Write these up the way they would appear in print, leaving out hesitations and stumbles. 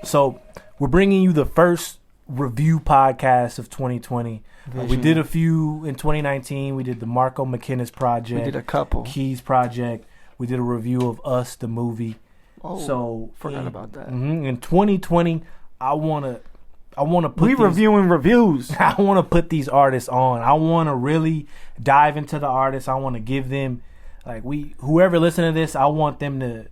So we're bringing you the first review podcast of 2020. We did a few in 2019. We did the Marco McKinnis project. We did a couple. Keys project. We did a review of Us, the movie. Oh, so forgot about that. In 2020, I wanna put. We reviewing reviews. I want to put these artists on. I want to really dive into the artists. I want to give them, whoever listen to this, I want them to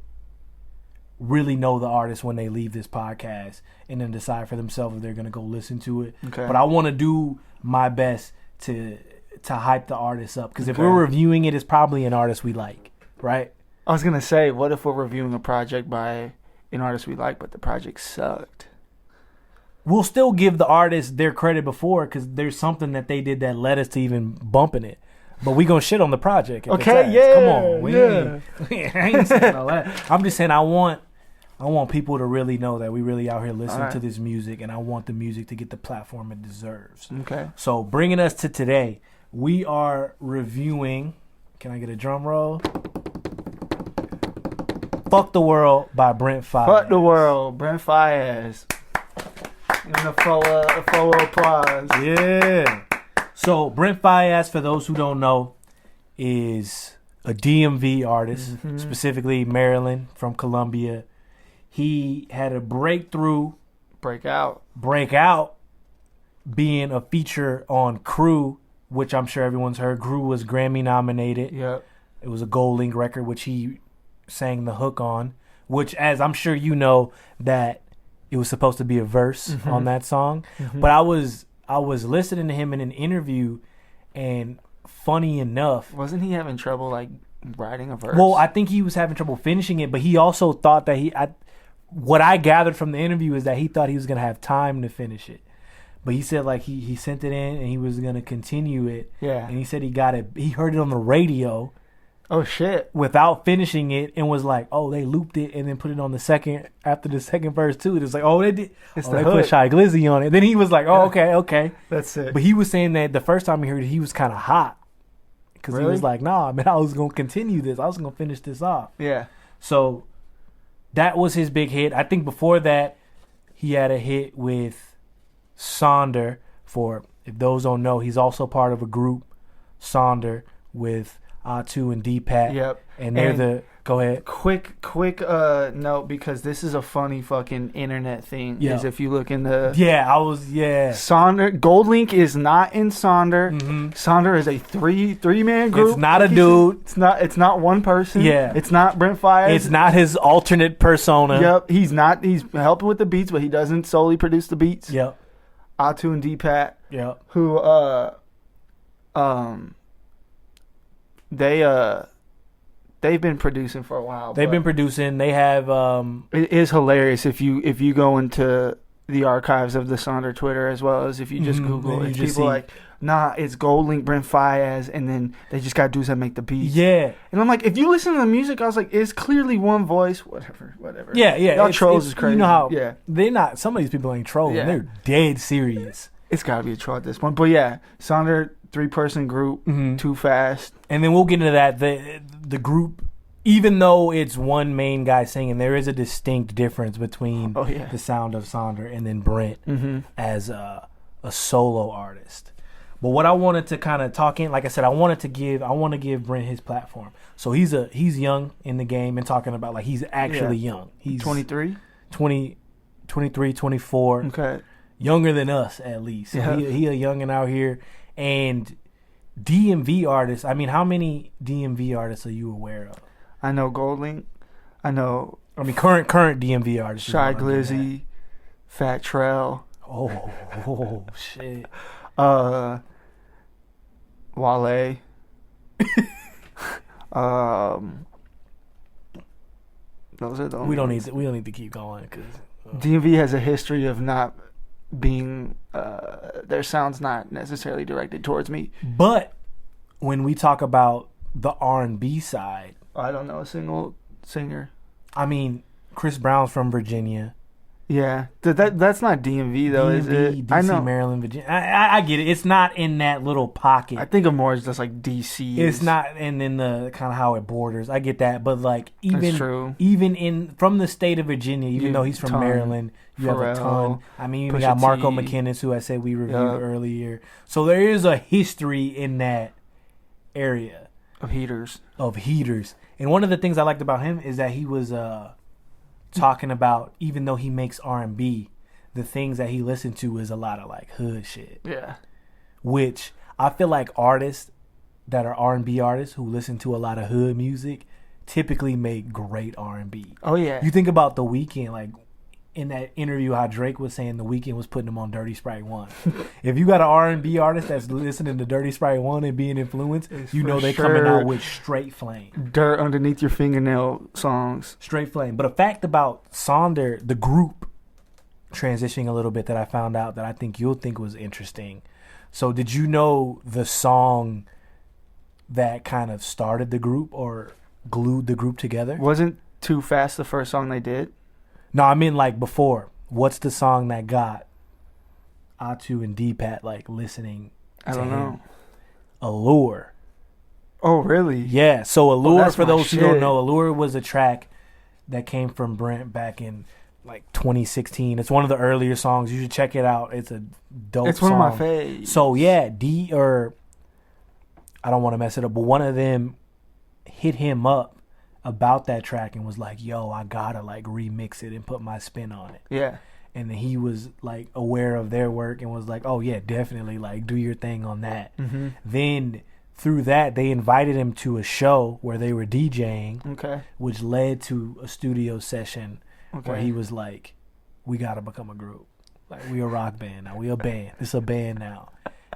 really know the artist when they leave this podcast and then decide for themselves if they're going to go listen to it. Okay. But I want to do my best to hype the artist up, because if we're reviewing it, it's probably an artist we like, right? I was going to say, what if we're reviewing a project by an artist we like, but the project sucked? We'll still give the artist their credit before, because there's something that they did that led us to even bumping it. But we gonna shit on the project. Okay, yeah. Come on, I ain't saying all that. I'm just saying I want people to really know that we really out here listening to this music, and I want the music to get the platform it deserves. Okay. So bringing us to today, we are reviewing. Can I get a drum roll? "Fuck the World" by Brent Faiyaz. Fuck the World, Brent Faiyaz. Give him a full applause. Yeah. So Brent Faiyaz, for those who don't know, is a DMV artist, specifically Maryland, from Columbia. He had a break out, being a feature on Crew, which I'm sure everyone's heard. Crew was Grammy nominated. Yep. It was a Gold Link record, which he sang the hook on, which, as I'm sure you know, that it was supposed to be a verse on that song. But I was listening to him in an interview, and funny enough, wasn't he having trouble writing a verse? Well, I think he was having trouble finishing it, but he also thought that what I gathered from the interview is that he thought he was gonna have time to finish it. But he said he sent it in and he was gonna continue it. Yeah. And he said he heard it on the radio. Oh shit! Without finishing it, and was like, "Oh, they looped it and then put it on after the second verse too." It was like, "Oh, they did. They put Shy Glizzy on it." Then he was like, "Oh, okay." That's it. But he was saying that the first time he heard it, he was kind of hot, because he was like, "Nah, man, I was gonna continue this. I was gonna finish this off." Yeah. So that was his big hit. I think before that, he had a hit with Sonder. For if those don't know, he's also part of a group, Sonder, with A2 and D-Pat. Yep. And they're go ahead. Quick note, because this is a funny fucking internet thing. Yeah. Is if you look in the... Sonder. Gold Link is not in Sonder. Sonder is a three-man group. It's not a dude. It's not one person. Yeah. It's not Brent Faiyaz. It's not his alternate persona. Yep. He's helping with the beats, but he doesn't solely produce the beats. Yep. A2 and D-Pat. Yep. Who, they've been producing for a while. They've been producing. They have it is hilarious if you go into the archives of the Sonder Twitter, as well as if you just Google it. People like, nah, it's Gold Link, Brent Faiyaz, and then they just got dudes that make the beats. Yeah. And I'm like, if you listen to the music, I was like, it's clearly one voice, whatever. Yeah. Y'all trolls is crazy. You know how they're not, some of these people ain't trolling. Yeah. They're dead serious. It's gotta be a troll at this point. But yeah, Sonder, 3-person group, Too Fast. And then we'll get into that. The group, even though it's one main guy singing, there is a distinct difference between the sound of Sonder and then Brent as a solo artist. But what I wanted to kind of talk in, like I said, I want to give Brent his platform. So he's young in the game, and talking about he's actually young. He's 23? 23, 24. Okay. Younger than us, at least. So he a youngin' out here. And DMV artists, I mean, how many DMV artists are you aware of? I know Gold Link. I know... current DMV artists. Shy Glizzy, Fat Trell. Oh, shit. Wale. Those are the only we don't need to keep going because DMV has a history of not being their sound's not necessarily directed towards me. But when we talk about the R&B side, I don't know a single singer. I mean, Chris Brown's from Virginia. Yeah, that's not DMV though, DMV, is it? DC, I know. Maryland, Virginia. I get it. It's not in that little pocket. I think of more as just like DC. It's not, and then the kind of how it borders. I get that, but like That's true. even in from the state of Virginia, even though he's from Maryland, you have a ton. I mean, you got Marco McKinnon, who I said we reviewed earlier. So there is a history in that area of heaters. And one of the things I liked about him is that he was talking about, even though he makes R&B, the things that he listened to is a lot of like hood shit. Yeah. Which I feel like artists that are R&B artists who listen to a lot of hood music typically make great R&B. Oh yeah. You think about The Weeknd, like in that interview how Drake was saying The Weeknd was putting him on Dirty Sprite 1. If you got an R&B artist that's listening to Dirty Sprite 1 and being influenced, you know they're coming out with straight flame. Dirt underneath your fingernail songs. Straight flame. But a fact about Sonder, the group, transitioning a little bit, that I found out that I think you'll think was interesting. So did you know the song that kind of started the group or glued the group together? Wasn't Too Fast the first song they did? No, I mean like before. What's the song that got Atu and D-Pat like listening to I don't know. him? Allure. Oh, really? Yeah. So Allure, for those shit. who don't know, Allure was a track that came from Brent back in like 2016. It's one of the earlier songs. You should check it out. It's a dope It's song. one of my faves. So yeah, I don't want to mess it up, but one of them hit him up about that track and was like, yo, I gotta like remix it and put my spin on it. Yeah. And he was like aware of their work and was like, oh yeah, definitely, like do your thing on that. Mm-hmm. Then through that, they invited him to a show where they were DJing, okay, which led to a studio session where he was like, we gotta become a group. Like, we a rock band now. We a band. It's a band now.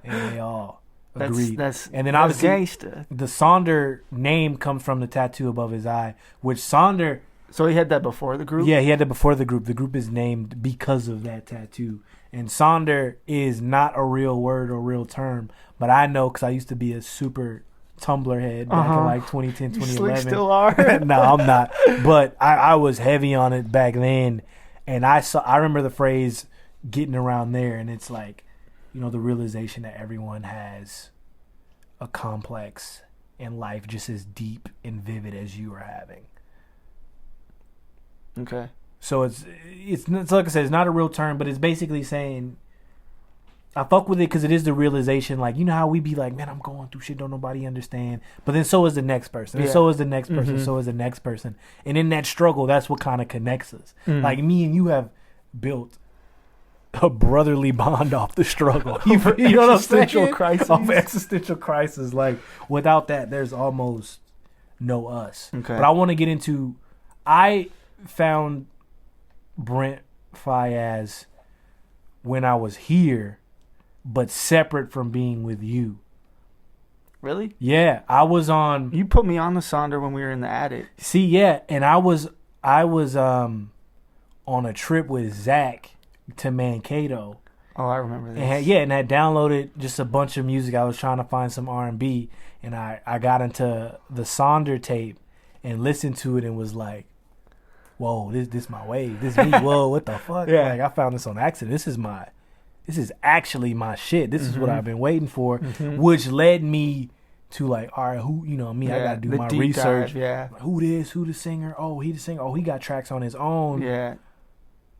And they all agreed. And then obviously gangsta. The Sonder name comes from the tattoo above his eye, which Sonder... So he had that before the group? Yeah, he had that before the group. The group is named because of that tattoo. And Sonder is not a real word or real term, but I know because I used to be a super Tumblr head back in like 2010, 2011. You still are? No, I'm not. But I was heavy on it back then. And I remember the phrase getting around there, and it's like, you know, the realization that everyone has a complex in life just as deep and vivid as you are having. Okay. So it's like I said, it's not a real term, but it's basically saying, I fuck with it because it is the realization, like, you know how we be like, man, I'm going through shit, don't nobody understand. But then so is the next person. And so is the next person. Mm-hmm. So is the next person. And in that struggle, that's what kind of connects us. Mm-hmm. Like, me and you have built a brotherly bond off the struggle. You know what I'm saying? Off existential crisis. Like, without that, there's almost no us. Okay. But I want to get into, I found Brent Faiyaz when I was here, but separate from being with you. Really? Yeah, I was on. You put me on the Sonder when we were in the attic. See, yeah, and I was on a trip with Zach to Mankato. Oh, I remember this. And I downloaded just a bunch of music. I was trying to find some R&B, and I got into the Sonder tape and listened to it and was like, whoa, this my wave. This me. Whoa, what the fuck? Yeah. Like, I found this on accident. This is actually my shit. This is what I've been waiting for, which led me to like, all right, who, you know, me, I got to do my research. Dive, Who the singer? Oh, he the singer. Oh, he got tracks on his own. Yeah.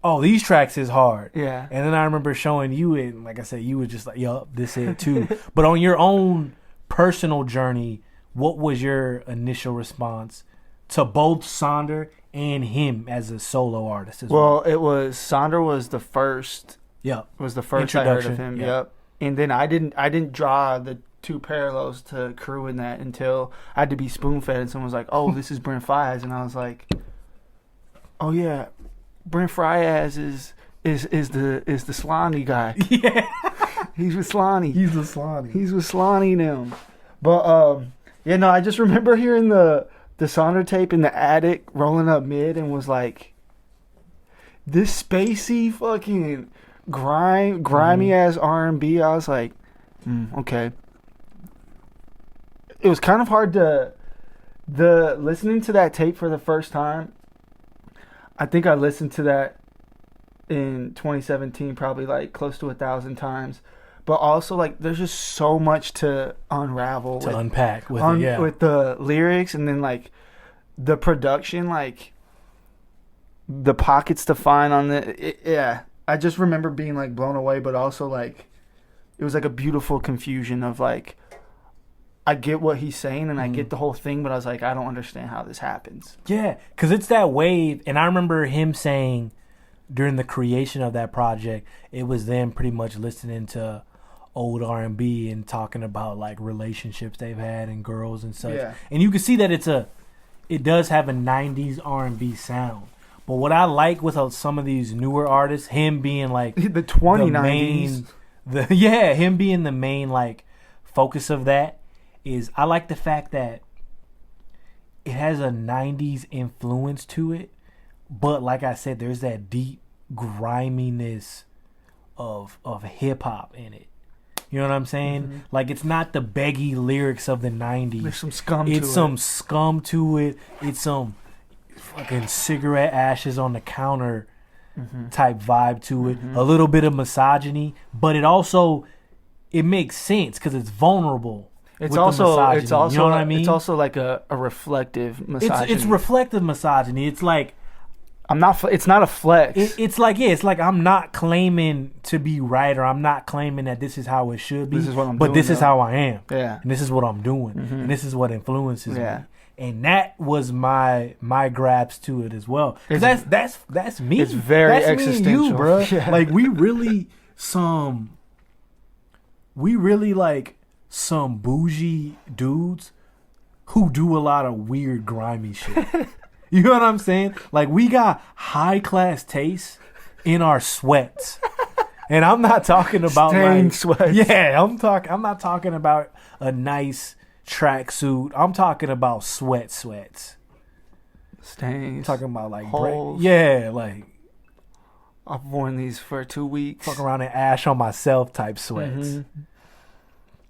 Oh, these tracks is hard. Yeah. And then I remember showing you it, and like I said, you was just like, yup, this it too. But on your own personal journey, what was your initial response to both Sonder and him as a solo artist as well? It was, Sonder was the first. Yep. Was the first I heard of him. Yep. And then I didn't draw the two parallels to Crew in that until I had to be spoon fed, and someone was like, "Oh, this is Brent Faiyaz," and I was like, "Oh yeah, Brent Faiyaz is the Slani guy." Yeah. He's with Slani. He's with Slani. He's with Slani now. But yeah, no, I just remember hearing the Sonder tape in the attic, rolling up mid, and was like, this spacey fucking grimy ass R&B. I was like, okay. It was kind of hard to listening to that tape for the first time. I think I listened to that in 2017 probably like close to 1,000 times. But also, like, there's just so much to unravel. To unpack with with the lyrics, and then, like, the production, like, the pockets to find on yeah. I just remember being, like, blown away, but also, like, it was, like, a beautiful confusion of, like, I get what he's saying, and I get the whole thing, but I was like, I don't understand how this happens. Yeah, because it's that wave, and I remember him saying during the creation of that project, it was them pretty much listening to old R&B and talking about like relationships they've had and girls and such. Yeah. And you can see that it does have a 90s R&B sound. But what I like with some of these newer artists, him being like the 2090s, him being the main like focus of that, is I like the fact that it has a 90s influence to it, but like I said, there's that deep griminess of hip hop in it. You know what I'm saying? Mm-hmm. Like, it's not the beggy lyrics of the 90s. There's some scum to it. It's some scum to it. It's some fucking cigarette ashes on the counter type vibe to it. A little bit of misogyny, but it makes sense because it's vulnerable. It's also you know what I mean? It's also like a reflective misogyny. It's reflective misogyny. It's like, it's not a flex. It's like I'm not claiming to be right, or I'm not claiming that this is how it should be. This is what I'm doing. But this is how I am. Yeah. And this is what I'm doing. And this is what influences me. And that was my grasp to it as well. Because that's me. It's very that's existential. Me and you, bro. Yeah. Like we really like some bougie dudes who do a lot of weird grimy shit. You know what I'm saying? Like, we got high-class taste in our sweats. And I'm not talking about stained sweats. Yeah, I'm not talking about a nice tracksuit. I'm talking about sweats. Stains. I'm talking about like holes. Like I've worn these for 2 weeks. Fuck around and ash on myself type sweats.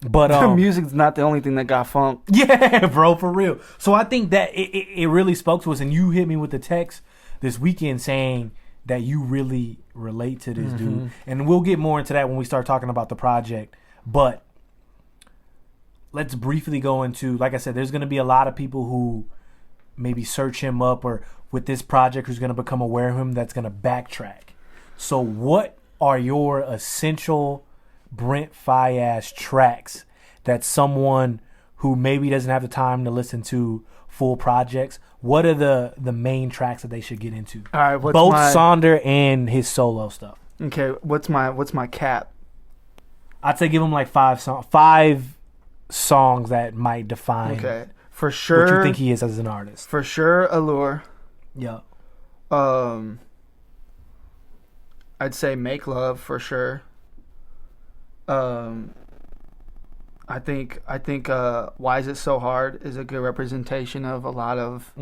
But the music's not the only thing that got funk. Yeah, bro, for real. So I think that it really spoke to us, and you hit me with the text this weekend saying that you really relate to this dude. And we'll get more into that when we start talking about the project. But let's briefly go into, like I said, there's going to be a lot of people who maybe search him up or with this project who's going to become aware of him that's going to backtrack. So what are your essential Brent Faiyaz tracks that someone who maybe doesn't have the time to listen to full projects, what are the main tracks that they should get into? All right, both Sonder and his solo stuff. Okay, what's my cap? I'd say give him like 5 songs that might define. Okay, for sure. What you think he is as an artist? For sure, Allure. Yeah. I'd say Make Love for sure. I think Why Is It So Hard is a good representation of a lot of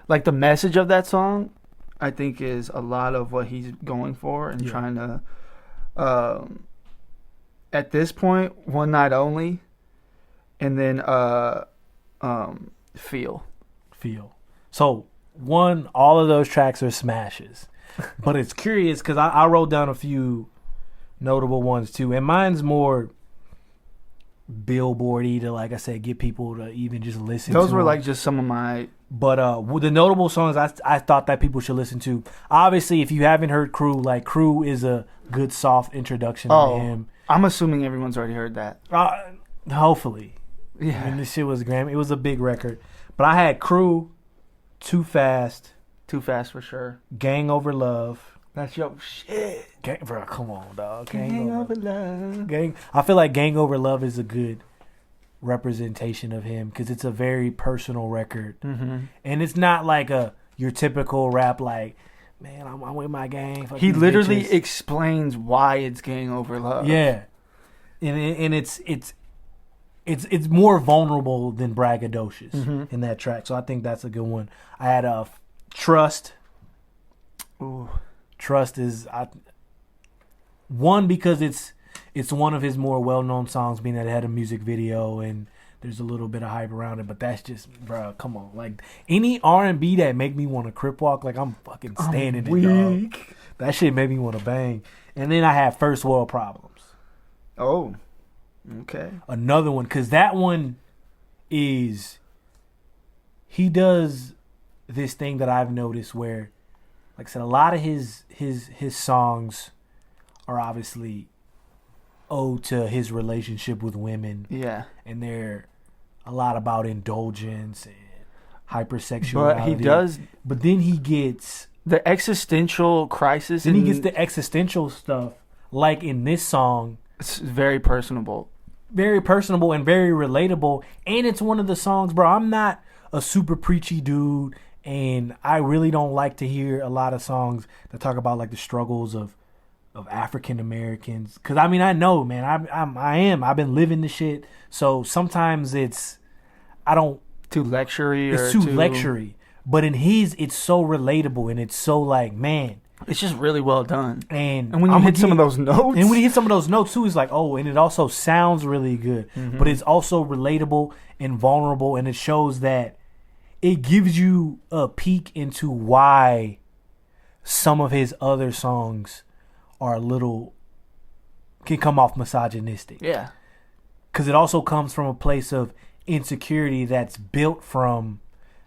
like the message of that song. I think is a lot of what he's going for and trying to at this point, One Night Only, and then Feel. So all of those tracks are smashes. But it's curious because I wrote down a few notable ones too, and mine's more billboardy to, like I said, get people to even just listen. Those to were them. like just some of my. But the notable songs I thought that people should listen to. Obviously, if you haven't heard Crew, like Crew is a good soft introduction to him. I'm assuming everyone's already heard that. Hopefully, yeah. I mean, this shit was Grammy. It was a big record. But I had Crew, Too Fast for sure. Gang Over Love. That's your shit. Bro, come on, dog. Gang Over Love. I feel like Gang Over Love is a good representation of him because it's a very personal record. And it's not like your typical rap like, man, I'm with my gang. He literally explains why it's Gang Over Love. Yeah. And it's it's more vulnerable than braggadocious in that track. So I think that's a good one. I had Trust. Ooh. Trust is one because it's one of his more well-known songs, being that it had a music video and there's a little bit of hype around it. But that's just, bro, come on. Like, any R&B that make me want to crip walk, like, I'm fucking standing it, dog. That shit made me want to bang. And then I had First World Problems. Oh, okay. Another one, because that one is, he does this thing that I've noticed where, like I said, a lot of his songs are obviously ode to his relationship with women. Yeah. And they're a lot about indulgence and hypersexuality. But he does. But then he gets the existential crisis. Then he gets the existential stuff, like in this song. It's very personable. Very personable and very relatable. And it's one of the songs, bro, I'm not a super preachy dude, and I really don't like to hear a lot of songs that talk about like the struggles of African Americans. Because I mean, I know, man, I've been living the shit. So sometimes it's too lectury. It's too lectury. But in his, it's so relatable and it's so like, man, it's just really well done. And when you hit some of those notes. And when you hit some of those notes too, it's like, oh, and it also sounds really good. Mm-hmm. But it's also relatable and vulnerable, and it shows that it gives you a peek into why some of his other songs are can come off misogynistic. Yeah. Because it also comes from a place of insecurity that's built from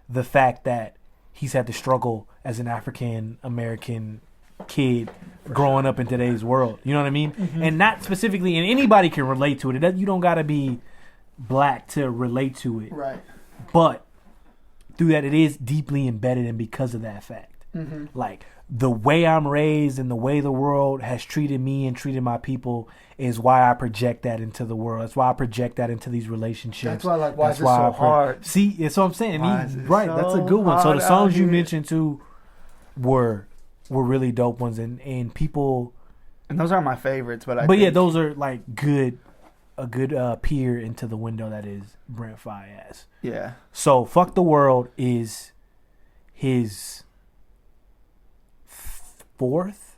the fact that he's had to struggle as an African American kid growing up in today's world. You know what I mean? Mm-hmm. And not specifically, and anybody can relate to it. You don't got to be black to relate to it. Right. But through that, it is deeply embedded, and because of that fact. Mm-hmm. Like, the way I'm raised and the way the world has treated me and treated my people is why I project that into the world. That's why I project that into these relationships. That's why, like, why is it so hard? See, that's what I'm saying. Right, that's a good one. So the songs you mentioned too were really dope ones, and people. And those aren't my favorites, but yeah, those are like a good peer into the window that is Brent Faiyaz. Yeah. So Fuck the World is his fourth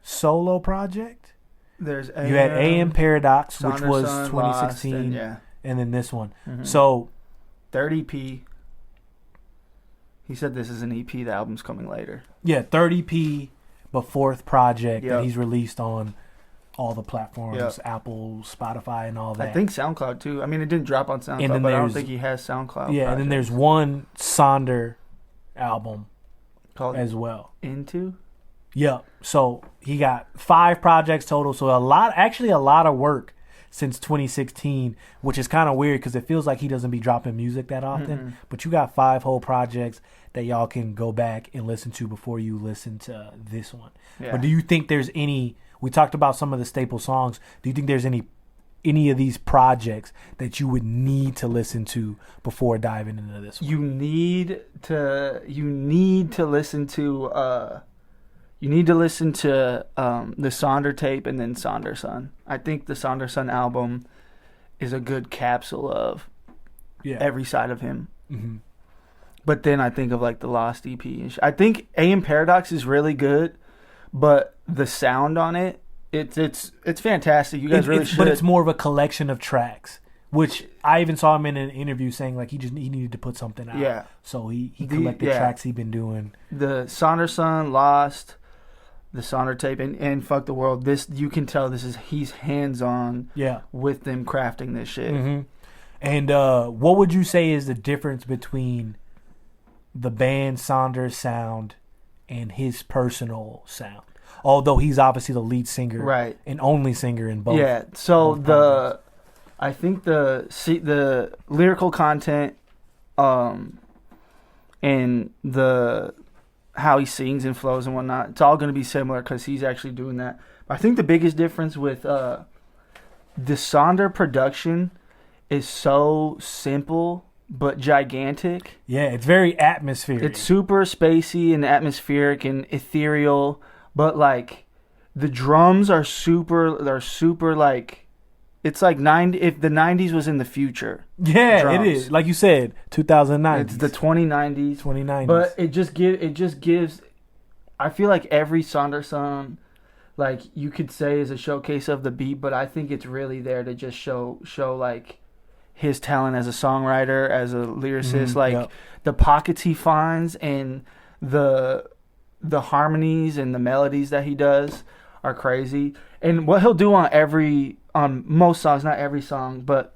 solo project. You had AM Paradox, Saunders, which was Son, 2016, Lost, and then this one. Mm-hmm. So, third EP. He said this is an EP. The album's coming later. Yeah, third EP, but fourth project that he's released on all the platforms, Apple, Spotify, and all that. I think SoundCloud too. I mean, it didn't drop on SoundCloud, but I don't think he has SoundCloud. Yeah, projects. And then there's one Sonder album called as well. Into? Yeah, so he got 5 projects total. So a lot of work since 2016, which is kind of weird because it feels like he doesn't be dropping music that often. Mm-hmm. But you got 5 whole projects that y'all can go back and listen to before you listen to this one. Yeah. But do you think there's any? We talked about some of the staple songs. Do you think there's any of these projects that you would need to listen to before diving into this one? You need to listen to. You need to listen to the Sonder tape and then Sonder Son. I think the Sonder Son album is a good capsule of every side of him. Mm-hmm. But then I think of like the Lost EP. I think AM Paradox is really good, but the sound on it, it's fantastic. You guys really should. But it's more of a collection of tracks, which I even saw him in an interview saying like he needed to put something out. Yeah. So he collected tracks he'd been doing. The Sonder Son, Lost, the Sonder tape, and Fuck the World. This, you can tell he's hands on with them crafting this shit. Mm-hmm. And what would you say is the difference between the band Sonder's sound and his personal sound? Although he's obviously the lead singer, right, and only singer in both. Yeah. So I think the lyrical content, and the how he sings and flows and whatnot, it's all going to be similar because he's actually doing that. But I think the biggest difference with the Sonder production is so simple but gigantic. Yeah, it's very atmospheric. It's super spacey and atmospheric and ethereal, but like the drums are super like It's like 90. If the 90s was in the future, yeah, drums. it is. Like you said, 2009. It's the 2090s. 2090s. But it just gives. I feel like every Sonder song, like you could say, is a showcase of the beat. But I think it's really there to just show like his talent as a songwriter, as a lyricist. Like the pockets he finds and the harmonies and the melodies that he does are crazy. And what he'll do on most songs, not every song, but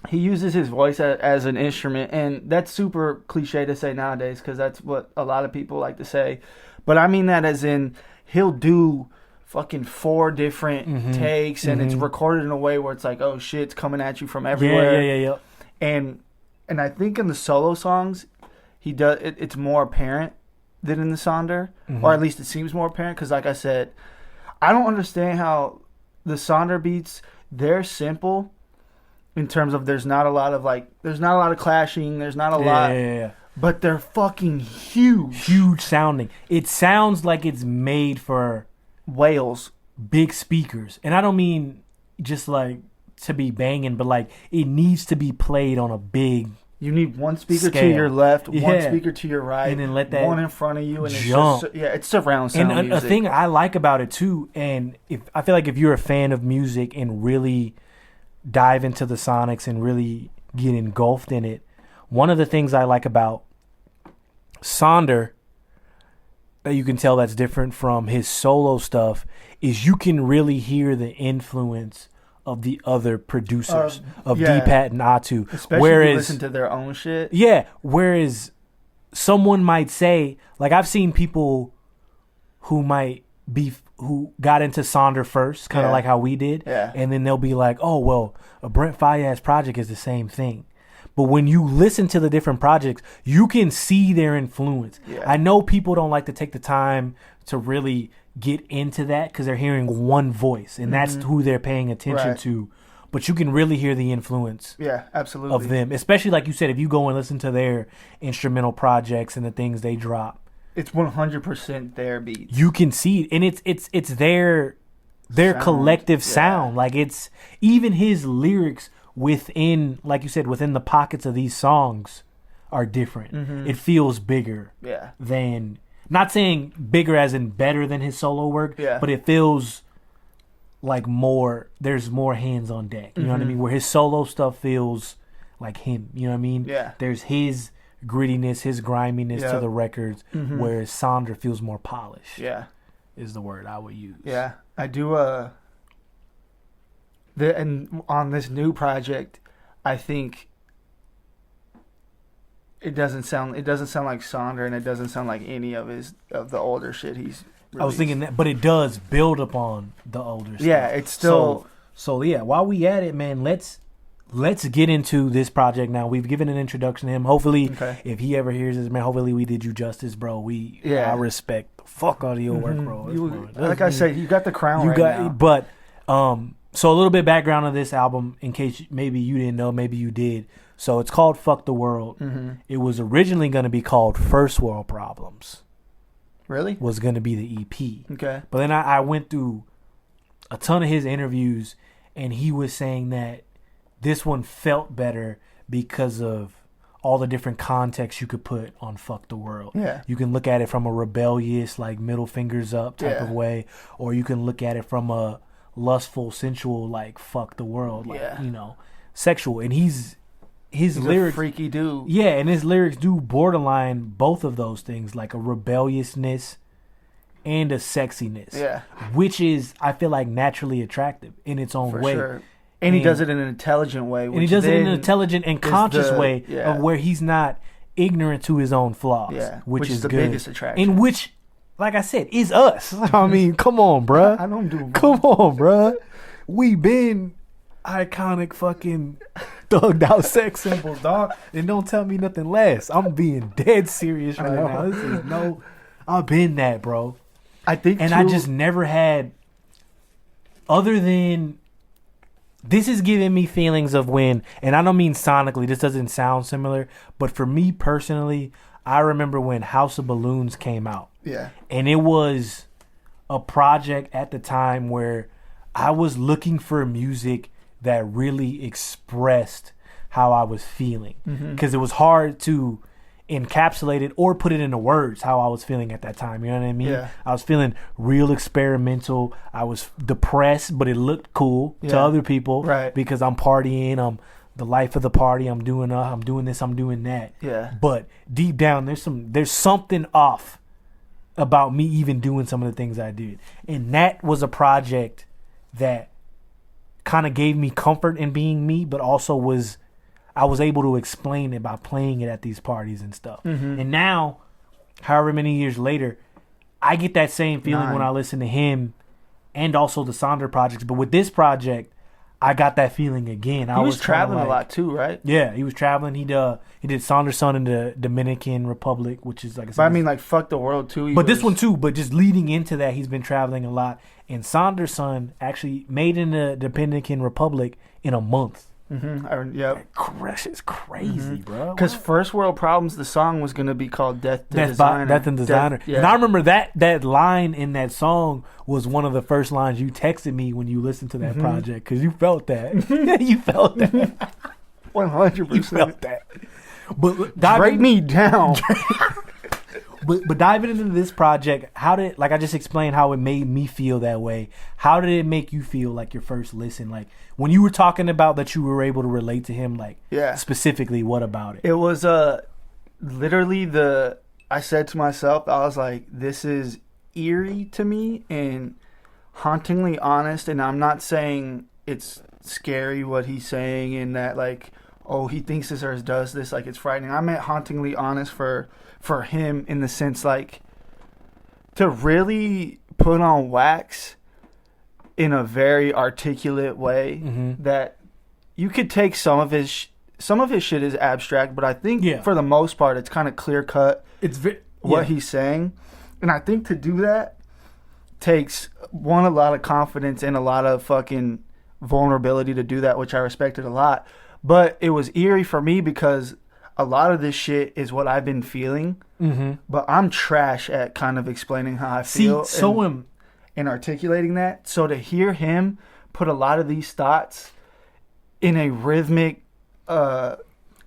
he uses his voice as an instrument. And that's super cliche to say nowadays because that's what a lot of people like to say. But I mean that as in he'll do fucking 4 different takes and it's recorded in a way where it's like, oh shit, it's coming at you from everywhere. Yeah. And I think in the solo songs, he does it's more apparent than in the Sonder, or at least it seems more apparent. Because like I said, I don't understand how the Sonder beats, they're simple in terms of there's not a lot of clashing, there's not a lot. Yeah. But they're fucking huge. Huge sounding. It sounds like it's made for whales. Big speakers. And I don't mean just like to be banging, but like it needs to be played on a big You need one speaker scale. to your left, one speaker to your right, and then let that one in front of you, and jump. It's surround sound and music. a thing I like about it too, and I feel like if you're a fan of music and really dive into the sonics and really get engulfed in it, one of the things I like about Sonder that you can tell that's different from his solo stuff is you can really hear the influence of the other producers of D-Pat and Atu. Especially if you listen to their own shit. Yeah, whereas someone might say, like I've seen people who got into Sonder first, kind of like how we did, and then they'll be like, oh, well, a Brent Faiyaz project is the same thing. But when you listen to the different projects, you can see their influence. Yeah. I know people don't like to take the time to really get into that because they're hearing one voice, and that's who they're paying attention to. But you can really hear the influence absolutely. of them, especially like you said, if you go and listen to their instrumental projects and the things they drop. It's 100% their beats. You can see it, and it's their sound. Collective sound. Like it's even his lyrics within, like you said, within the pockets of these songs are different. It feels bigger than, not saying bigger as in better than his solo work, but it feels like there's more hands on deck. You know what I mean? Where his solo stuff feels like him. You know what I mean? Yeah. There's his grittiness, his griminess to the records, whereas Sonder feels more polished. Yeah. Is the word I would use. Yeah. I do and on this new project, I think it doesn't sound like Sonder, and it doesn't sound like any of the older shit he's released. I was thinking that, but it does build upon the older stuff. Yeah, it's still so yeah, while we at it, man, let's get into this project now. We've given an introduction to him. Hopefully, if he ever hears this, man, hopefully we did you justice, bro. I respect the fuck out of your work, bro. Like I said, you got the crown now. But so a little bit of background of this album, in case maybe you didn't know, maybe you did. So it's called Fuck the World. It was originally going to be called First World Problems. Really? Was going to be the EP. Okay. But then I went through a ton of his interviews, and he was saying that this one felt better because of all the different contexts you could put on Fuck the World. Yeah. You can look at it from a rebellious, like middle fingers up type of way, or you can look at it from a lustful, sensual, like fuck the world, like sexual. And his lyrics, a freaky dude. Yeah, and his lyrics do borderline both of those things, like a rebelliousness and a sexiness. Yeah. Which is, I feel like, naturally attractive in its own way. Sure. And he does it in an intelligent way. And he does it in an intelligent and conscious way of where he's not ignorant to his own flaws. Yeah. Which is the good. Biggest attraction. In which, like I said, is us. I mean, come on, bruh. I don't do. Come on, bruh. We been iconic fucking thugged out sex symbols, dog. And don't tell me nothing less. I'm being dead serious right now. This is I've been that, bro. I think, and I just never had, other than, this is giving me feelings of when, and I don't mean sonically, this doesn't sound similar, but for me personally, I remember when House of Balloons came out. Yeah. And it was a project at the time where I was looking for music that really expressed how I was feeling. Because it was hard to encapsulate it or put it into words how I was feeling at that time. You know what I mean? Yeah. I was feeling real experimental. I was depressed, but it looked cool to other people, right? Because I'm partying. I'm the life of the party. I'm doing this. I'm doing that. Yeah. But deep down, there's something off about me even doing some of the things I did, and that was a project that kind of gave me comfort in being me, but also I was able to explain it by playing it at these parties and stuff. And now, however many years later, I get that same feeling when I listen to him and also the Sonder projects. But with this project, I got that feeling again. He was traveling a lot too, right? Yeah, he was traveling. He did Sonder's Son in the Dominican Republic, which is like I said. But I mean, like, fuck the world too. But this one too. But just leading into that, he's been traveling a lot. And Sonder's Son actually made in the Dominican Republic in a month. Yep. It's crazy, bro. Because First World Problems, the song was gonna be called Death and Designer. And I remember that line in that song was one of the first lines you texted me when you listened to that project, because you felt that. You felt that. 100%. You felt that. But break me down. But diving into this project, like I just explained how it made me feel that way. How did it make you feel, like, your first listen? Like, when you were talking about that you were able to relate to him, like, specifically, what about it? It was literally I said to myself, I was like, this is eerie to me and hauntingly honest. And I'm not saying it's scary what he's saying and that, like, oh, he thinks this or does this, like, it's frightening. I meant hauntingly honest for him, in the sense, like, to really put on wax in a very articulate way that you could take some of his shit is abstract, but I think for the most part it's kind of clear cut. It's what he's saying, and I think to do that takes a lot of confidence and a lot of fucking vulnerability to do that, which I respected a lot. But it was eerie for me because a lot of this shit is what I've been feeling, but I'm trash at kind of explaining how I feel and articulating that. So to hear him put a lot of these thoughts in a rhythmic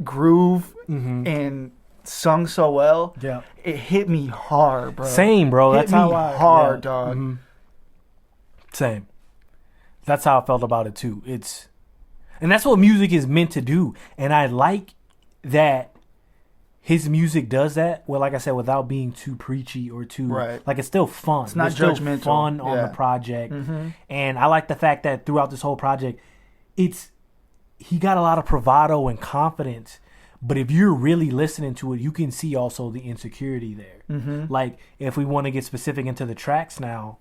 groove and sung so well, it hit me hard, bro. Same, bro. That's how hard, dog. Same. That's how I felt about it too. And that's what music is meant to do. And I like that his music does that. Well, like I said, without being too preachy or too like, it's still fun. It's not judgmental. Still fun on the project. And I like the fact that throughout this whole project, he got a lot of bravado and confidence. But if you're really listening to it, you can see also the insecurity there. Like, if we want to get specific into the tracks now,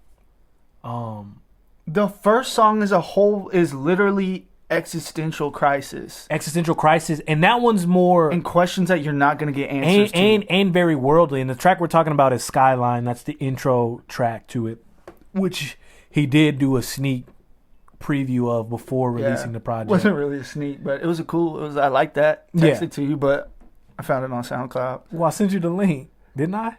the first song as a whole is literally existential crisis, and that one's more and questions that you're not going to get answers to, and very worldly. And the track we're talking about is Skyline. That's the intro track to it, which he did do a sneak preview of before releasing the project. It wasn't really a sneak, but it was I like that. Texted it to you, but I found it on SoundCloud. Well, I sent you the link, didn't I?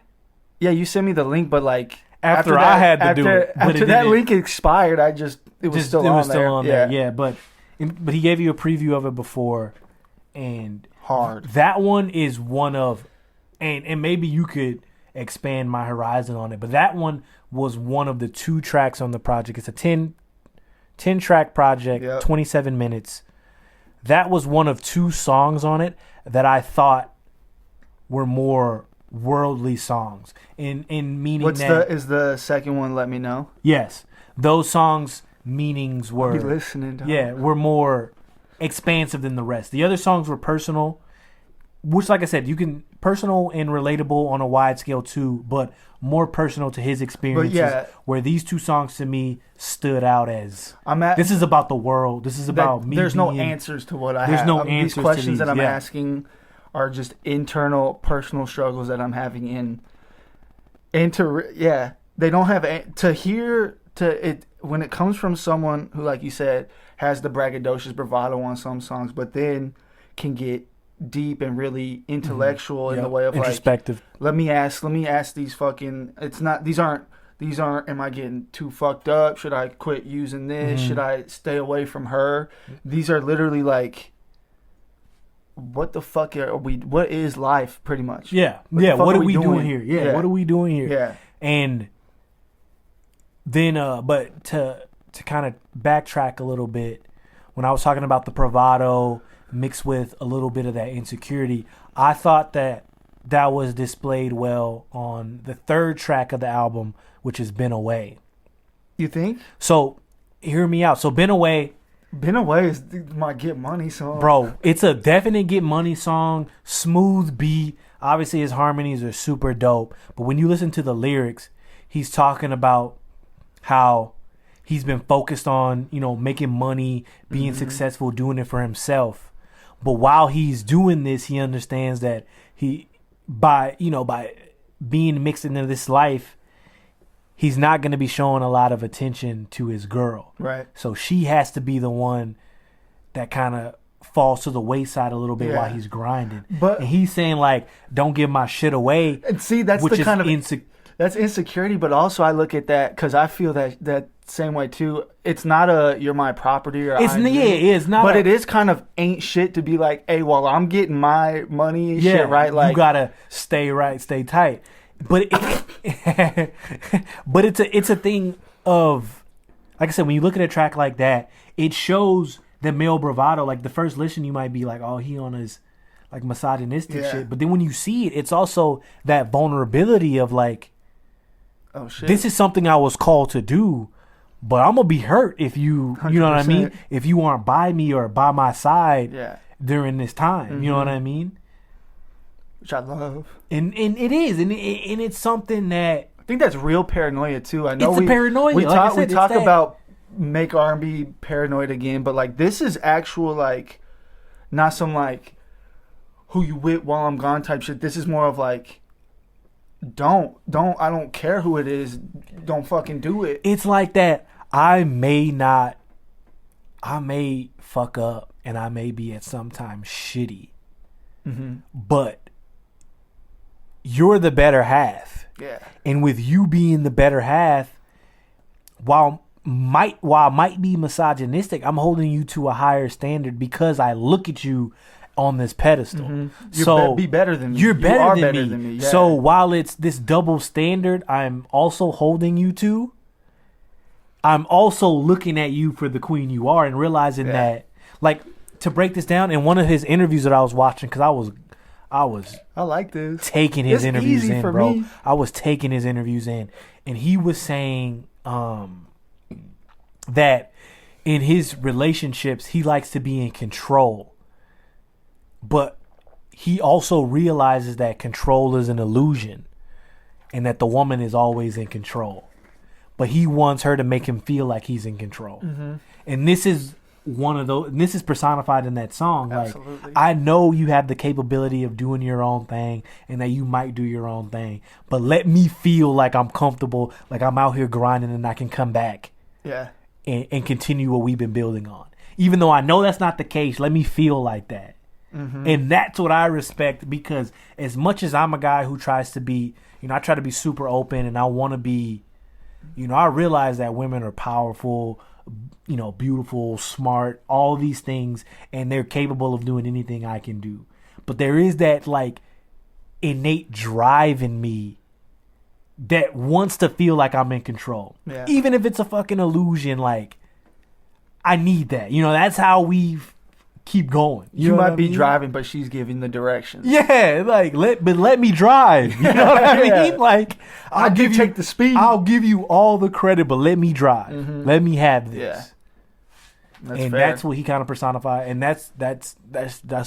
Yeah, you sent me the link, but like after I had to do it. After that link expired, it was still on there. Yeah, but he gave you a preview of it before, and hard. That one is one of, and maybe you could expand my horizon on it, but that one was one of the 2 tracks on the project. It's a 10 track project, 27 minutes. That was one of 2 songs on it that I thought were more worldly songs. In meaning is the second one, Let Me Know? Yes. Those songs meanings were I'll be listening to were more expansive than the rest. The other songs were personal, which, like I said, you can personal and relatable on a wide scale too, but more personal to his experiences. Where these 2 songs to me stood out as this is about the world. This is about me. There's no answers to what I have. There's no answers. These questions that I'm asking are just internal personal struggles that I'm having they don't have to hear to it. When it comes from someone who, like you said, has the braggadocious bravado on some songs, but then can get deep and really intellectual in the way of introspective. Like, let me ask these fucking. These aren't these aren't, am I getting too fucked up? Should I quit using this? Should I stay away from her? These are literally like, what the fuck are we, what is life, pretty much? Yeah. What are we doing here? Yeah. What are we doing here? Yeah. And then, but to kind of backtrack a little bit, when I was talking about the bravado mixed with a little bit of that insecurity, I thought that was displayed well on the third track of the album, which has Been Away. You think? So, hear me out. So, Been Away is my Get Money song. Bro, it's a definite Get Money song. Smooth beat. Obviously, his harmonies are super dope. But when you listen to the lyrics, he's talking about how he's been focused on, making money, being successful, doing it for himself. But while he's doing this, he understands that by being mixed into this life, he's not going to be showing a lot of attention to his girl. Right. So she has to be the one that kind of falls to the wayside a little bit while he's grinding. But and he's saying, like, don't give my shit away. And see, that's the kind of that's insecurity. But also I look at that because I feel that same way too. It's not you're my property or it's not. But it is kind of ain't shit to be like, hey, well, I'm getting my money and shit right. Like, you gotta stay right, stay tight. But but it's a thing of, like I said, when you look at a track like that, it shows the male bravado. Like the first listen, you might be like, oh, he on his like misogynistic shit. But then when you see it, it's also that vulnerability of like, oh shit, this is something I was called to do, but I'm gonna be hurt if you 100%. You know what I mean? If you aren't by me or by my side during this time, you know what I mean? Which I love, and it is, and it's something that I think that's real paranoia too. I know it's paranoia. We talk about make R&B paranoid again, but like this is actual, like, not some like who you with while I'm gone type shit. This is more of like, I don't care who it is, don't fucking do it. It's like that. I may fuck up and I may be at some time shitty, but you're the better half. Yeah. And with you being the better half, while I might be misogynistic, I'm holding you to a higher standard because I look at you on this pedestal. So be better than me. You're better than me. Yeah. So while it's this double standard I'm also holding you to, I'm also looking at you for the queen you are and realizing that, like, to break this down, in one of his interviews that I was watching, because I like this. Taking his interviews in, bro. Me. I was taking his interviews in, and he was saying that in his relationships he likes to be in control, but he also realizes that control is an illusion, and that the woman is always in control, but he wants her to make him feel like he's in control. And this is one of those, and this is personified in that song. Absolutely. Like, I know you have the capability of doing your own thing and that you might do your own thing, but let me feel like I'm comfortable, like I'm out here grinding and I can come back and continue what we've been building on. Even though I know that's not the case, let me feel like that. And that's what I respect, because as much as I'm a guy who tries to be, I try to be super open and I want to be, I realize that women are powerful, beautiful, smart, all these things, and they're capable of doing anything I can do. But there is that, like, innate drive in me that wants to feel like I'm in control. Yeah. Even if it's a fucking illusion, like, I need that. That's how we keep going. You might be driving, but she's giving the directions. Yeah, like, let me drive. You know what I mean? Like, I'll take the speed. I'll give you all the credit, but let me drive. Let me have this. Yeah. That's what he kind of personified, and that's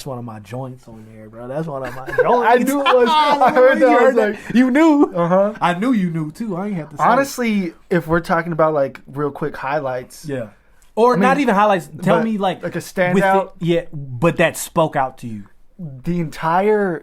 one of my joints on there, bro. That's one of my joints. I knew it was. I heard that. I was like, you knew. I knew you knew too. I ain't have to say. Honestly, if we're talking about like real quick highlights, or not even highlights. Tell me like a standout. But that spoke out to you. The entire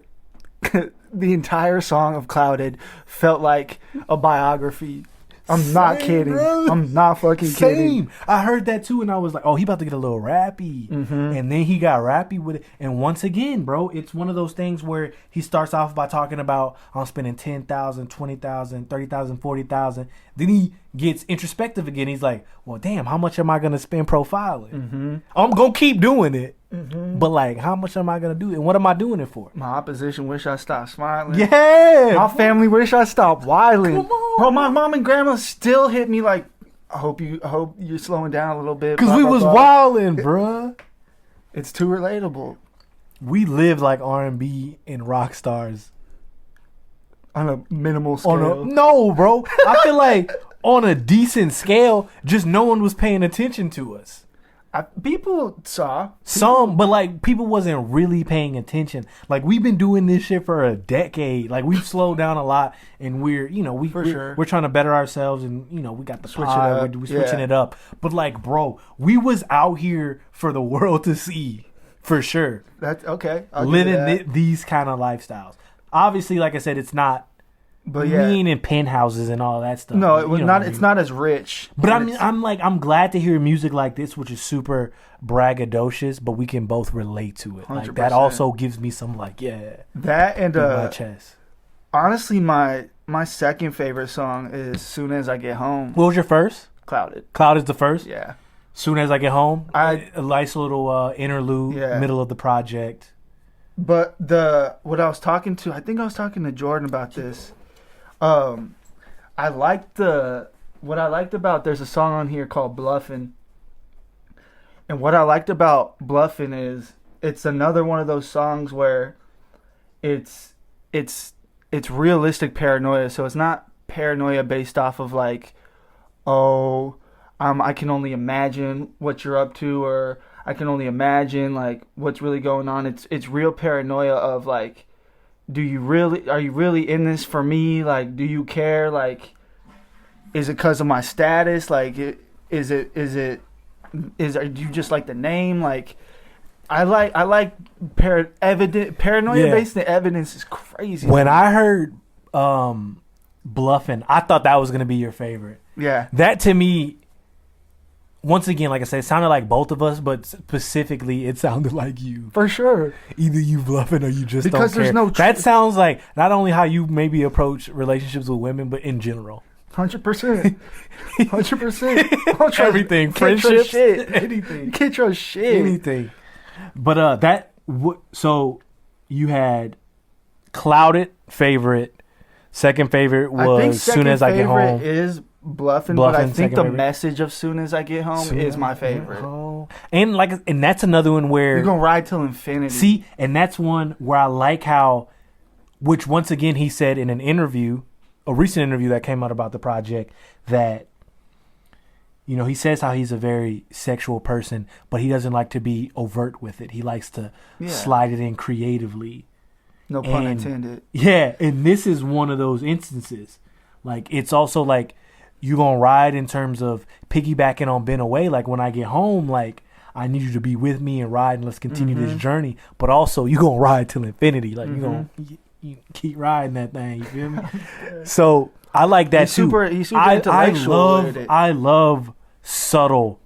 song of Clouded felt like a biography I'm not kidding. Bro. I'm not fucking kidding. I heard that too, and I was like, oh, he about to get a little rappy. And then he got rappy with it. And once again, bro, it's one of those things where he starts off by talking about, I'm spending 10,000, 20,000, 30,000, 40,000. Then he gets introspective again. He's like, well, damn, how much am I going to spend profiling? I'm going to keep doing it. But like, how much am I gonna do? And what am I doing it for? My opposition wish I stopped smiling. Yeah. My family wish I stopped wilding. Bro, my mom and grandma still hit me like, I hope you're slowing down a little bit. Cause we was wilding, bruh. It's too relatable. We live like R&B and rock stars on a minimal scale. No, bro. I feel like on a decent scale, just no one was paying attention to us. People saw some, but like people wasn't really paying attention. Like we've been doing this shit for a decade. Like we've slowed down a lot, and we're trying to better ourselves, and we got the pod, we're switching it up. But like, bro, we was out here for the world to see, for sure. That's okay. Living these kind of lifestyles. Obviously, like I said, it's not. But mean in penthouses and all that stuff. No, it's not as rich. But I'm glad to hear music like this, which is super braggadocious, but we can both relate to it. 100%. Like that also gives me some that and my chest. Honestly, my second favorite song is "Soon as I Get Home." What was your first? Clouded. Cloud is the first. Yeah. Soon as I Get Home. A nice little interlude, middle of the project. But what I was talking to, I think I was talking to Jordan about this. What I liked about, there's a song on here called Bluffin'. And what I liked about Bluffin' is it's another one of those songs where it's realistic paranoia. So it's not paranoia based off of like, I can only imagine what you're up to, or I can only imagine like what's really going on. It's real paranoia of like, are you really in this for me? Like, do you care? Like, is it because of my status? Like, do you just like the name? Like, I like paranoia based evidence is crazy. When I heard Bluffin', I thought that was gonna be your favorite. Yeah. That to me, once again, like I said, it sounded like both of us, but specifically, it sounded like you. For sure. Either you bluffing or you just because don't care. There's no that sounds like not only how you maybe approach relationships with women, but in general. 100%. 100%. Everything. Friendships. Anything. You can't trust shit. Anything. But so you had Clouded favorite. Second favorite was Soon as I Get Home. Is Bluffin', but I think the message of Soon as I Get Home is my favorite. And that's another one where you're gonna ride till infinity. See, and that's one where I like how, which once again he said in an interview, a recent interview that came out about the project, that he says how he's a very sexual person, but he doesn't like to be overt with it. He likes to slide it in creatively. No pun intended. Yeah, and this is one of those instances. Like, it's also like you gonna ride in terms of piggybacking on Been Away. Like, when I get home, like, I need you to be with me and ride, and let's continue this journey. But also, you gonna ride till infinity. Like, you gonna keep riding that thing. You feel me? So I like that too. He's super intellectual. I love subtle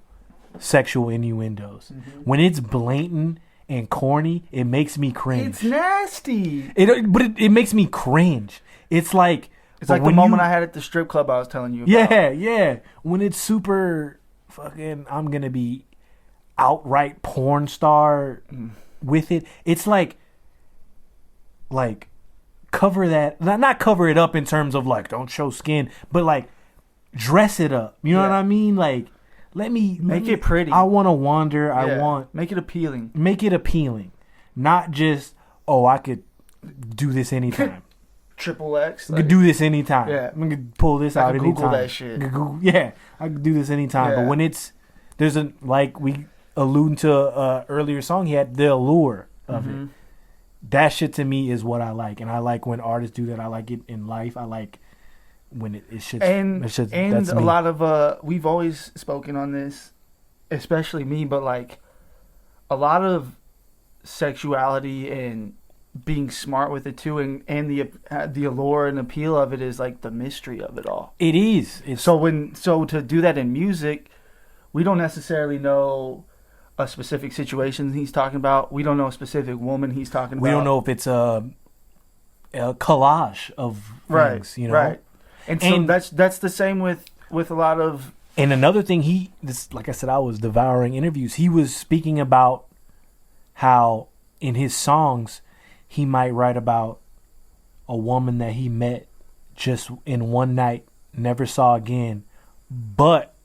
sexual innuendos. When it's blatant and corny, it makes me cringe. It's nasty. It makes me cringe. It's like the moment I had at the strip club I was telling you about. Yeah. When it's super fucking, I'm gonna be outright porn star with it. It's like cover that, not cover it up in terms of like don't show skin, but like dress it up. You know what I mean? Like, let me make it pretty. I want to wander. I want make it appealing. Make it appealing, not just I could do this anytime. Triple X. I could do this anytime. Yeah, I could pull this out anytime. Google that shit. I could do this anytime. But when there's like we alluding to earlier song, he had the allure of it. That shit to me is what I like, and I like when artists do that. I like it in life. I like when it's shit. And a lot of we've always spoken on this, especially me, but like a lot of sexuality and being smart with it too, and the allure and appeal of it is like the mystery of it all. It is. So to do that in music, we don't necessarily know a specific situation he's talking about. We don't know a specific woman he's talking about. We don't know if it's a collage of things, you know. Right. And so that's the same with a lot of. And another thing, like I said, I was devouring interviews. He was speaking about how in his songs he might write about a woman that he met just in one night, never saw again, but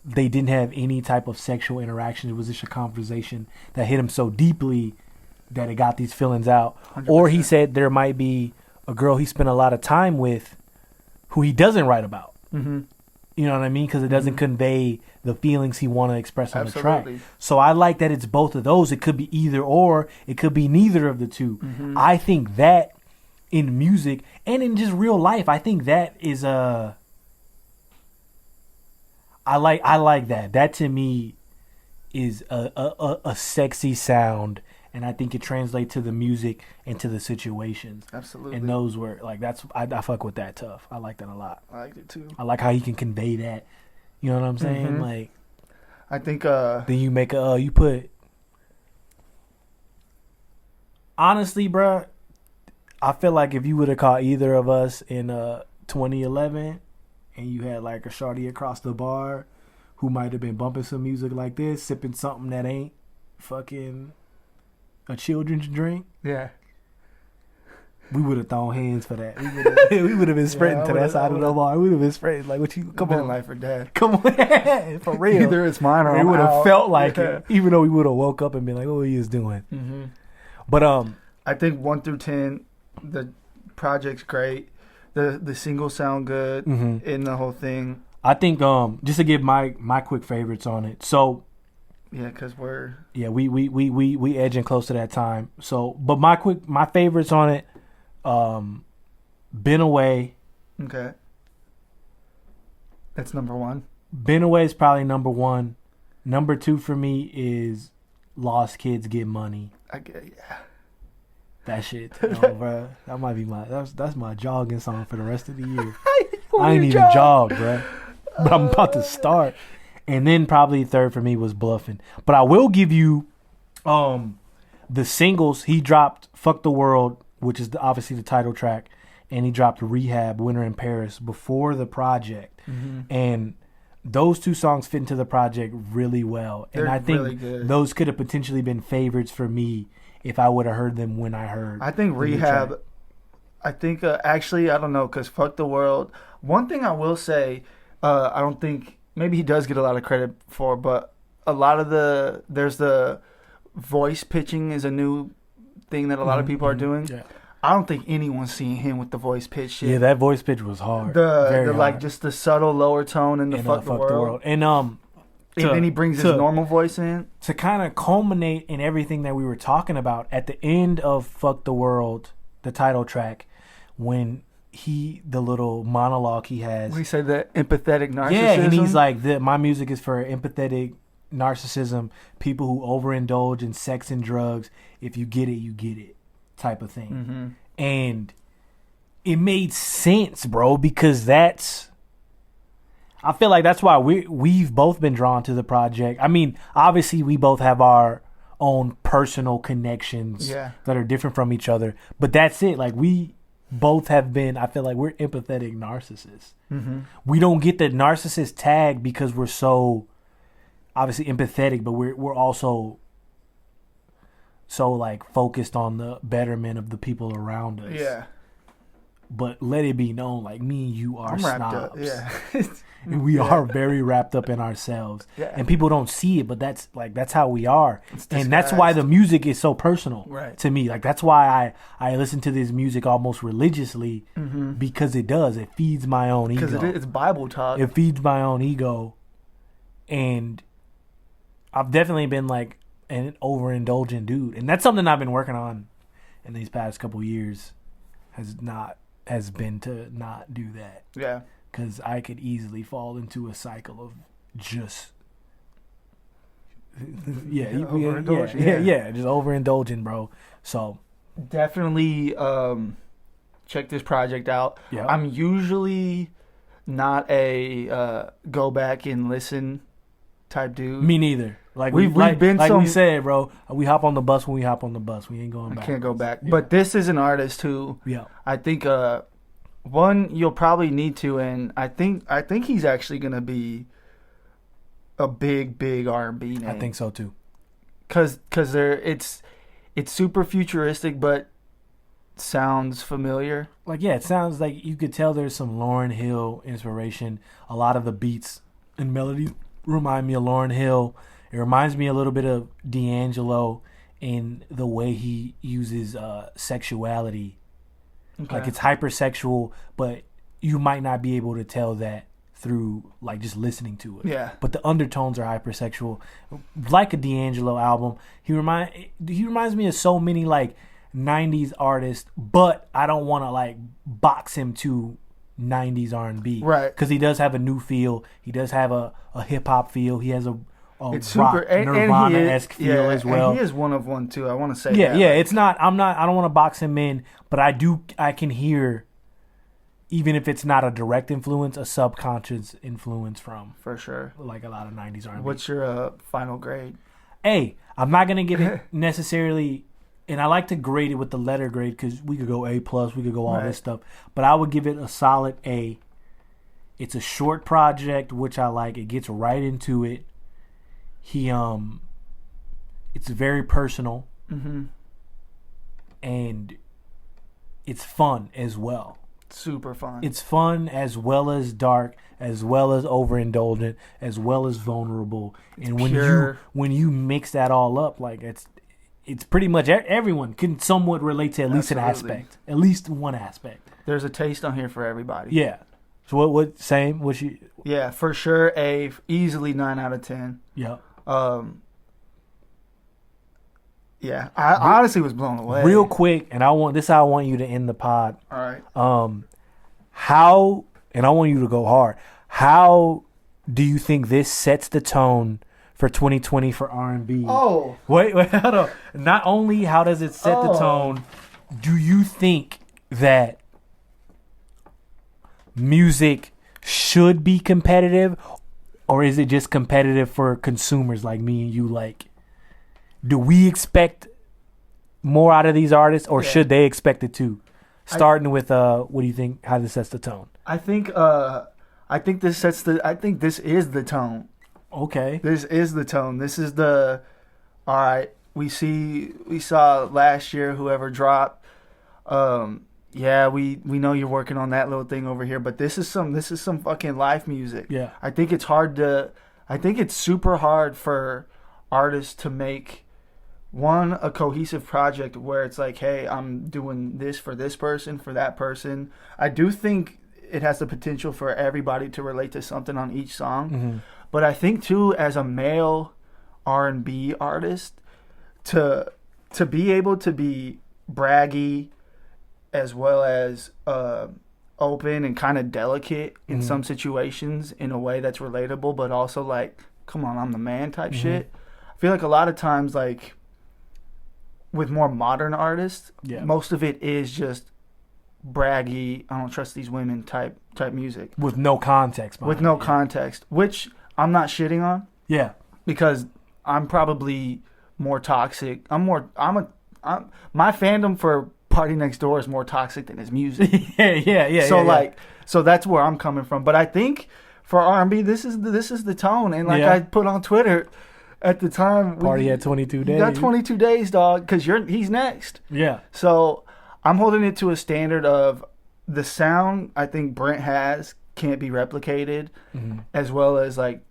they didn't have any type of sexual interaction. It was just a conversation that hit him so deeply that it got these feelings out. 100%. Or he said there might be a girl he spent a lot of time with who he doesn't write about. Mm-hmm. You know what I mean? Because it doesn't convey the feelings he want to express on the track. So I like that it's both of those. It could be either or. It could be neither of the two. Mm-hmm. I think that in music and in just real life, I think that is I like that. That to me is a sexy sound, and I think it translates to the music and to the situations. Absolutely. And those were like I fuck with that tough. I like that a lot. I liked it too. I like how he can convey that. You know what I'm saying? Mm-hmm. Like, I think then you make you put. Honestly, bruh, I feel like if you would have caught either of us in 2011, and you had like a shorty across the bar who might have been bumping some music like this, sipping something that ain't fucking a children's drink. Yeah. We would have thrown hands for that. We would have been sprinting to that side of the bar. We would have been sprinting like, "What you? Come on, life or death. Come on, for real. Either it's mine or it would have felt like it, even though we would have woke up and been like, "Oh, what he is doing." Mm-hmm. But I think 1 through 10, the project's great. The singles sound good in the whole thing. I think just to give my quick favorites on it. So yeah, because we edging close to that time. So, but my favorites on it, Been Away. Okay, that's number 1. Been Away is probably number 1. Number 2 for me is Lost Kids Get Money. Yeah. That shit, bro. That might be that's my jogging song for the rest of the year. I ain't even jog, bro. But I'm about to start. And then probably third for me was Bluffing. But I will give you the singles. He dropped Fuck the World, which is obviously the title track, and he dropped Rehab, Winter in Paris before the project. Mm-hmm. And those 2 songs fit into the project really well. They're and I think really those could have potentially been favorites for me if I would have heard them when I heard. I think Rehab, I think actually, I don't know, because Fuck the World. One thing I will say, I don't think, maybe he does get a lot of credit for, but a lot of there's the voice pitching is a new thing that a lot of people are doing. Yeah. I don't think anyone's seeing him with the voice pitch shit. Yeah, that voice pitch was hard. Very hard. Like just the subtle lower tone in the Fuck the World. And then he brings his normal voice in. To kind of culminate in everything that we were talking about, at the end of Fuck the World, the title track, when the little monologue he has. We say the empathetic narcissism. Yeah, and he's like, my music is for empathetic narcissism, people who overindulge in sex and drugs. If you get it type of thing. Mm-hmm. And it made sense, bro, because I feel like that's why we've both been drawn to the project. I mean, obviously we both have our own personal connections that are different from each other, but that's it. Like we both have been, I feel like we're empathetic narcissists. Mm-hmm. We don't get the narcissist tag because we're so obviously empathetic, but we're also so like focused on the betterment of the people around us. Yeah. But let it be known, like me and you are snobs. Yeah. And we are very wrapped up in ourselves. Yeah. And people don't see it, but that's how we are. And that's why the music is so personal to me. Like that's why I listen to this music almost religiously because it does. It feeds my own ego. Because it's Bible talk. It feeds my own ego. And I've definitely been like an overindulgent dude. And that's something I've been working on in these past couple years. Has been to not do that. Yeah. Because I could easily fall into a cycle of just just overindulging, bro. So definitely check this project out. Yeah. I'm usually not a go back and listen type dude. Me neither. Like we've been like we said, bro. We hop on the bus when we hop on the bus. We ain't going back. I can't go back. Yeah. But this is an artist who, I think, one you'll probably need to, and I think he's actually gonna be a big R&B name. I think so too. Cause it's super futuristic, but sounds familiar. Like it sounds like you could tell there's some Lauryn Hill inspiration. A lot of the beats and melodies remind me of Lauryn Hill. It reminds me a little bit of D'Angelo in the way he uses sexuality. Okay. Like it's hypersexual, but you might not be able to tell that through like just listening to it. Yeah. But the undertones are hypersexual, like a D'Angelo album. He reminds me of so many like 90s artists, but I don't want to like box him to 90s R&B. Right. Because he does have a new feel. He does have a hip hop feel. He has a it's rock, super Nirvana-esque feel as well. And he is one of one too. I want to say that. Yeah. It's not. I don't want to box him in, but I can hear, even if it's not a direct influence, a subconscious influence from. For sure. Like a lot of 90s R&B. What's your final grade? A. I'm not gonna give it necessarily, and I like to grade it with the letter grade because we could go A+, we could go all this stuff, but I would give it a solid A. It's a short project, which I like. It gets right into it. It's very personal, and it's fun as well. Super fun. It's fun as well as dark, as well as overindulgent, as well as vulnerable. It's and pure. when you mix that all up, like it's pretty much everyone can somewhat relate to at least an aspect, at least one aspect. There's a taste on here for everybody. Yeah. So what same? What you? Yeah, for sure. A easily 9 out of 10. Yeah. Yeah, I honestly was blown away. Real quick, and I want you to end the pod. All right. And I want you to go hard. How do you think this sets the tone for 2020 for R&B? Oh. Wait, hold on. Not only how does it set the tone, do you think that music should be competitive, or is it just competitive for consumers like me and you? Like, do we expect more out of these artists, or should they expect it too? Starting with what do you think? How this sets the tone? I think this is the tone. Okay. This is the tone. This is the. All right. We saw last year whoever dropped. Yeah, we know you're working on that little thing over here, but this is some fucking live music. Yeah. I think it's super hard for artists to make a cohesive project where it's like, hey, I'm doing this for this person, for that person. I do think it has the potential for everybody to relate to something on each song. But I think too, as a male R&B artist, to be able to be braggy as well as open and kind of delicate in some situations in a way that's relatable, but also like, come on, I'm the man type shit. I feel like a lot of times, like with more modern artists, most of it is just braggy, I don't trust these women type music with no context. Context, which I'm not shitting on. Yeah, because I'm probably more toxic. My fandom for Party Next Door is more toxic than his music. Yeah. So that's where I'm coming from. But I think for R&B, this is the tone. And I put on Twitter at the time, Party had 22 days. You got 22 days, dog, because he's next. Yeah. So I'm holding it to a standard of the sound I think Brent has can't be replicated, as well as like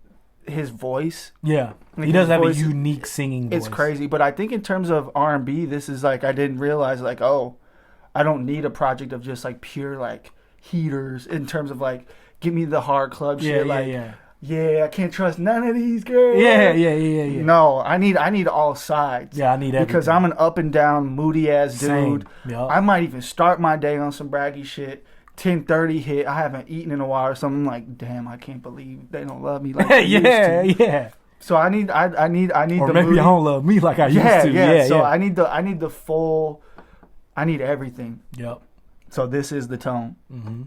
his voice. Yeah, he does have a unique singing voice. It's crazy, but I think in terms of R&B, this is like, I didn't realize like, oh, I don't need a project of just like pure like heaters in terms of like, give me the hard club shit. Yeah, I can't trust none of these girls. Yeah. No, I need all sides. Yeah, I need everything. Because I'm an up and down, moody ass dude. Same. Yep. I might even start my day on some braggy shit. 10:30 hit, I haven't eaten in a while or something. I'm like, damn, I can't believe they don't love me like they used to. Yeah. So I need or the maybe moody. I don't love me like I used to. So I need the full I need everything. Yep. So this is the tone. Mm-hmm.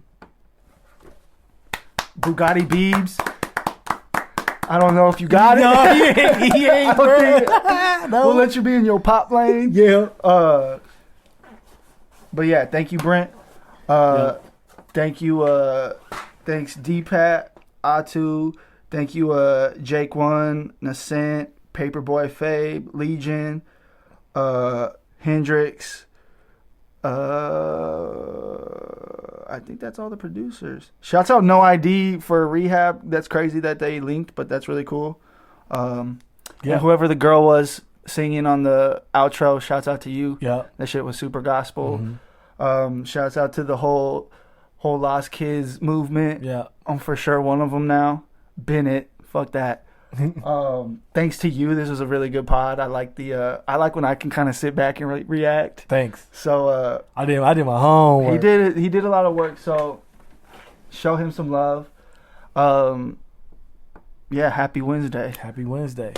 Bugatti Biebs. I don't know if you got it. No, he ain't bro. No. We'll let you be in your pop lane. Yeah. But yeah, thank you, Brent. Thank you. Thanks, D-Pat, Atu. Thank you, Jake One, Nascent, Paperboy Fabe, Legion, Hendrix. I think that's all the producers. Shouts out No ID for Rehab. That's crazy that they linked, but that's really cool. And whoever the girl was singing on the outro, shouts out to you. Yeah, that shit was super gospel. Mm-hmm. Shouts out to the whole Lost Kids movement. Yeah, I'm for sure one of them now. Bennett, fuck that. Thanks to you, this was a really good pod. I like I like when I can kind of sit back and react. Thanks. So I did my homework. He did a lot of work. So show him some love. Yeah, happy Wednesday. Happy Wednesday.